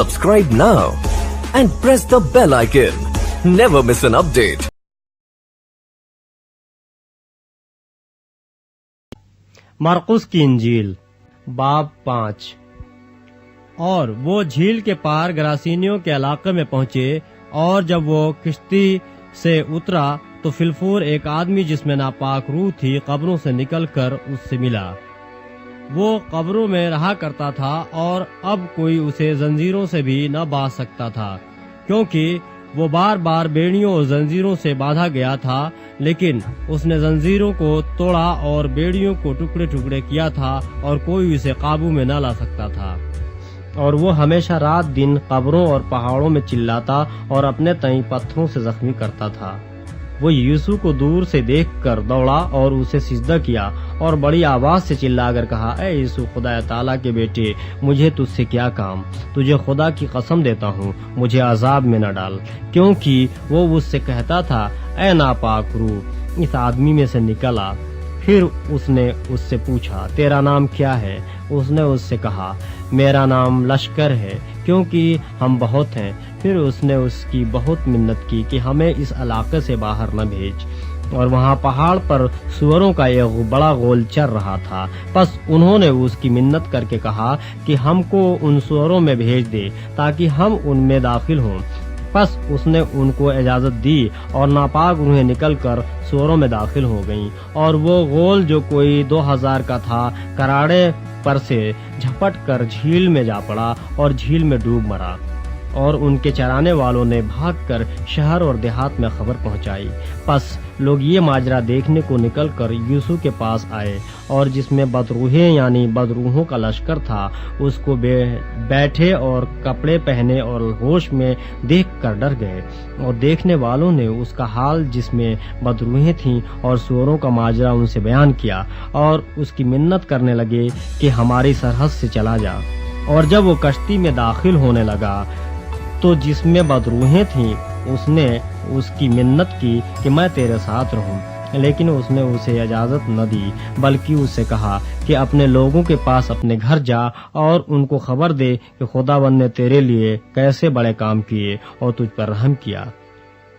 Subscribe now and press the bell icon. Never miss an update. مرقس کی انجیل باب 5۔ اور وہ جھیل کے پار گراسینیوں کے علاقے میں پہنچے، اور جب وہ کشتی سے اترا تو فلفور ایک آدمی جس میں ناپاک روح تھی قبروں سے نکل کر اس سے ملا۔ وہ قبروں میں رہا کرتا تھا اور اب کوئی اسے زنجیروں سے بھی نہ باندھ سکتا تھا، کیونکہ وہ بار بار بیڑیوں اور زنجیروں سے باندھا گیا تھا، لیکن اس نے زنجیروں کو توڑا اور بیڑیوں کو ٹکڑے ٹکڑے کیا تھا اور کوئی اسے قابو میں نہ لا سکتا تھا۔ اور وہ ہمیشہ رات دن قبروں اور پہاڑوں میں چلاتا اور اپنے تئیں پتھروں سے زخمی کرتا تھا۔ وہ یسوع کو دور سے دیکھ کر دوڑا اور اسے سجدہ کیا اور بڑی آواز سے چلا کر کہا، اے یسوع خدا تعالیٰ کے بیٹے، مجھے تجھ سے کیا کام؟ تجھے خدا کی قسم دیتا ہوں، مجھے عذاب میں نہ ڈال۔ کیونکہ وہ اس سے کہتا تھا، اے ناپاک روح، اس آدمی میں سے نکل آ۔ پھر اس نے اس سے پوچھا، تیرا نام کیا ہے؟ اس نے اس سے کہا، میرا نام لشکر ہے، کیونکہ ہم بہت ہیں۔ پھر اس نے اس کی بہت منت کی کہ ہمیں اس علاقے سے باہر نہ بھیج۔ اور وہاں پہاڑ پر سوروں کا ایک بڑا غول چر رہا تھا۔ پس انہوں نے اس کی منت کر کے کہا کہ ہم کو ان سوروں میں بھیج دے تاکہ ہم ان میں داخل ہوں۔ پس اس نے ان کو اجازت دی اور ناپاک روحیں نکل کر سوروں میں داخل ہو گئیں، اور وہ غول جو کوئی 2000 کا تھا کراڑے پر سے جھپٹ کر جھیل میں جا پڑا اور جھیل میں ڈوب مرا۔ اور ان کے چرانے والوں نے بھاگ کر شہر اور دیہات میں خبر پہنچائی۔ پس لوگ یہ ماجرا دیکھنے کو نکل کر یسوع کے پاس آئے، اور جس میں بدروحیں یعنی بدروحوں کا لشکر تھا اس کو بیٹھے اور کپڑے پہنے اور ہوش میں دیکھ کر ڈر گئے۔ اور دیکھنے والوں نے اس کا حال جس میں بدروحیں تھیں اور سوروں کا ماجرا ان سے بیان کیا، اور اس کی منت کرنے لگے کہ ہماری سرحد سے چلا جا۔ اور جب وہ کشتی میں داخل ہونے لگا تو جس میں بدروحیں تھیں اس نے اس کی منت کی کہ میں تیرے ساتھ رہوں، لیکن اس نے اسے اجازت نہ دی، بلکہ اس سے کہا کہ اپنے لوگوں کے پاس اپنے گھر جا اور ان کو خبر دے کہ خداوند نے تیرے لیے کیسے بڑے کام کیے اور تجھ پر رحم کیا۔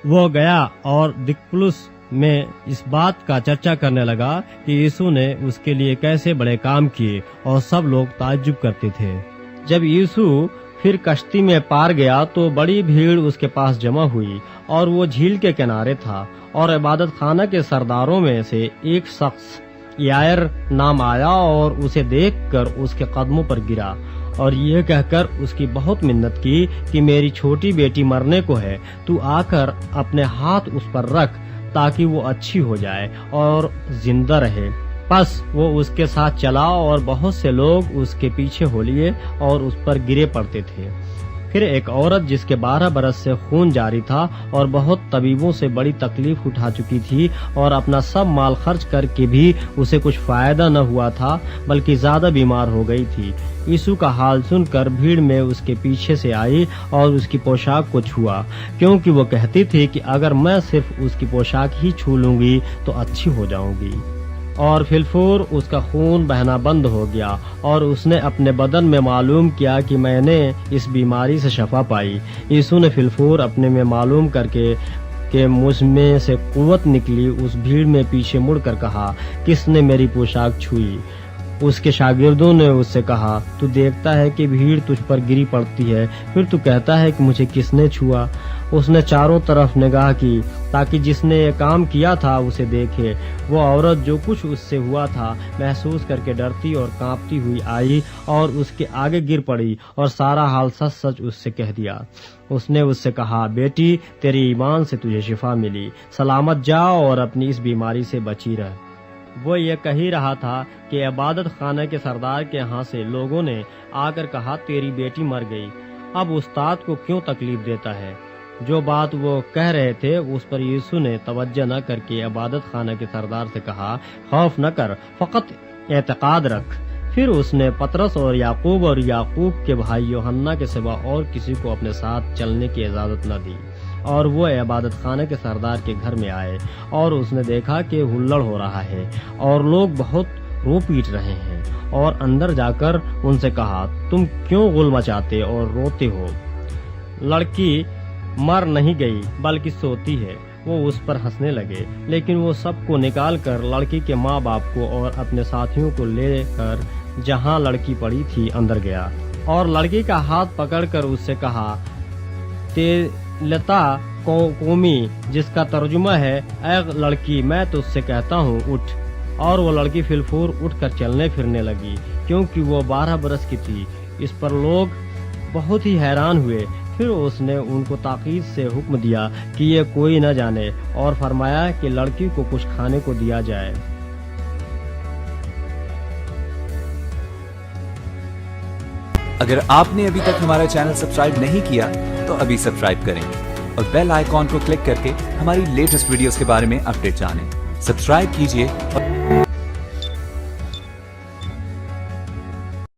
وہ گیا اور دکپلس میں اس بات کا چرچا کرنے لگا کہ یسوع نے اس کے لیے کیسے بڑے کام کیے، اور سب لوگ تعجب کرتے تھے۔ جب یسوع پھر کشتی میں پار گیا تو بڑی بھیڑ اس کے پاس جمع ہوئی، اور وہ جھیل کے کنارے تھا۔ اور عبادت خانہ کے سرداروں میں سے ایک شخص یائر نام آیا اور اسے دیکھ کر اس کے قدموں پر گرا، اور یہ کہہ کر اس کی بہت منت کی کہ میری چھوٹی بیٹی مرنے کو ہے، تو آ کر اپنے ہاتھ اس پر رکھ تاکہ وہ اچھی ہو جائے اور زندہ رہے۔ پس وہ اس کے ساتھ چلا، اور بہت سے لوگ اس کے پیچھے ہو لیے اور اس پر گرے پڑتے تھے۔ پھر ایک عورت جس کے 12 برس سے خون جاری تھا اور بہت طبیبوں سے بڑی تکلیف اٹھا چکی تھی، اور اپنا سب مال خرچ کر کے بھی اسے کچھ فائدہ نہ ہوا تھا بلکہ زیادہ بیمار ہو گئی تھی، یسوع کا حال سن کر بھیڑ میں اس کے پیچھے سے آئی اور اس کی پوشاک کو چھوا، کیونکہ وہ کہتی تھی کہ اگر میں صرف اس کی پوشاک ہی چھو لوں گی تو اچھی ہو جاؤں گی۔ اور فلفور اس کا خون بہنا بند ہو گیا، اور اس نے اپنے بدن میں معلوم کیا کہ میں نے اس بیماری سے شفا پائی۔ یسوع نے فلفور اپنے میں معلوم کر کے کہ مجھ میں سے قوت نکلی، اس بھیڑ میں پیچھے مڑ کر کہا، کس نے میری پوشاک چھوئی؟ اس کے شاگردوں نے اس سے کہا، تو دیکھتا ہے کہ بھیڑ تجھ پر گری پڑتی ہے، پھر تو کہتا ہے کہ مجھے کس نے چھوا؟ اس نے چاروں طرف نگاہ کی تاکہ جس نے یہ کام کیا تھا اسے دیکھے۔ وہ عورت جو کچھ اس سے ہوا تھا محسوس کر کے ڈرتی اور کانپتی ہوئی آئی اور اس کے آگے گر پڑی اور سارا حال سچ سچ اس سے کہہ دیا۔ اس نے اس سے کہا، بیٹی، تیرے ایمان سے تجھے شفا ملی، سلامت جا اور اپنی اس بیماری سے بچی رہ۔ وہ یہ کہہ ہی رہا تھا کہ عبادت خانہ کے سردار کے ہاں سے لوگوں نے آ کر کہا، تیری بیٹی مر گئی، اب استاد کو کیوں تکلیف دیتا ہے؟ جو بات وہ کہہ رہے تھے اس پر یسوع نے توجہ نہ کر کے عبادت خانہ کے سردار سے کہا، خوف نہ کر، فقط اعتقاد رکھ۔ پھر اس نے پطرس اور یعقوب کے بھائی یوحنا کے سوا اور کسی کو اپنے ساتھ چلنے کی اجازت نہ دی، اور وہ عبادت خانہ کے سردار کے گھر میں آئے، اور اس نے دیکھا کہ ہلڑ ہو رہا ہے اور لوگ بہت رو پیٹ رہے ہیں، اور اندر جا کر ان سے کہا تم کیوں غل مچاتے اور روتے ہو؟ لڑکی مر نہیں گئی بلکہ سوتی ہے۔ وہ اس پر ہنسنے لگے، لیکن وہ سب کو نکال کر لڑکی کے ماں باپ کو اور اپنے ساتھیوں کو لے کر جہاں لڑکی پڑی تھی اندر گیا، اور لڑکی کا ہاتھ پکڑ کر اس سے کہا تیلتا قومی، جس کا ترجمہ ہے اے لڑکی میں تجھ سے کہتا ہوں اٹھ۔ اور وہ لڑکی فی الفور اٹھ کر چلنے پھرنے لگی، کیونکہ وہ 12 برس کی تھی۔ اس پر لوگ بہت ہی حیران ہوئے۔ پھر اس نے ان کو تاکید سے حکم دیا کہ یہ کوئی نہ جانے، اور فرمایا کہ لڑکی کو کچھ کھانے کو دیا جائے۔ اگر آپ نے ابھی تک ہمارا چینل سبسکرائب نہیں کیا تو ابھی سبسکرائب کریں اور بیل آئیکن کو کلک کر کے ہماری لیٹسٹ ویڈیوز کے بارے میں اپڈیٹ جانیں۔ سبسکرائب کیجئے اور